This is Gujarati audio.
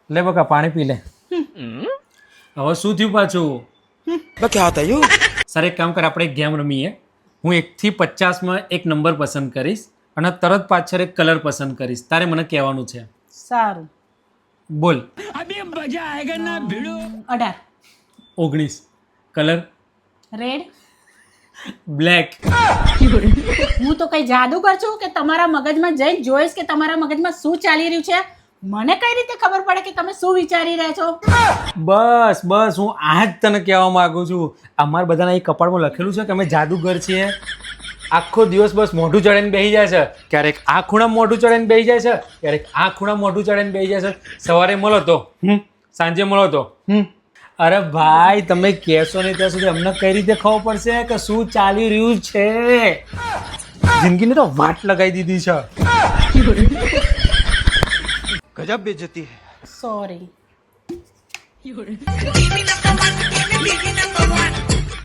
લે બકા પાણી પી લે. હવે શું થયું પાછું? क्या होता है यू? સર એક કામ કર, આપણે એક ગેમ રમીએ. હું 1 થી 50 એક નંબર પસંદ કરીશ અને તરત પાછળ એક કલર પસંદ કરીશ. તારે મને કહેવાનું છે. સારું. બોલ. 18. 19. Colour red. બ્લેક. હું તો કઈ જાદુગર છું કે તમારા મગજમાં જઈને જોઈશ કે તમારા મગજમાં શું ચાલી રહ્યું છે? મને કઈ રીતે ખબર પડે કે તમે શું વિચારી રહ્યા છો? બસ બસ, હું આ જ તને કહેવા માંગુ છું. અમારા બધાના એ કપાળમાં લખેલું છે કે અમે જાદુગર છીએ. આખો દિવસ બસ મોઢું ચડાઈને બેસી જાય છે. ક્યારેક આ ખૂણામાં મોઢું ચડાઈને બેસી જાય છે, ક્યારેક આ ખૂણામાં મોઢું ચડાઈને બેસી જાય છે. સવારે મળો તો સાંજે મળો તો અરે ભાઈ, તમે કહેશો નહીં ત્યાં સુધી અમને કઈ રીતે ખબર પડશે કે શું ચાલી રહ્યું છે? જિંદગીને તો વાટ લગાવી દીધી છે. गजब बेइज्जती है. સોરી.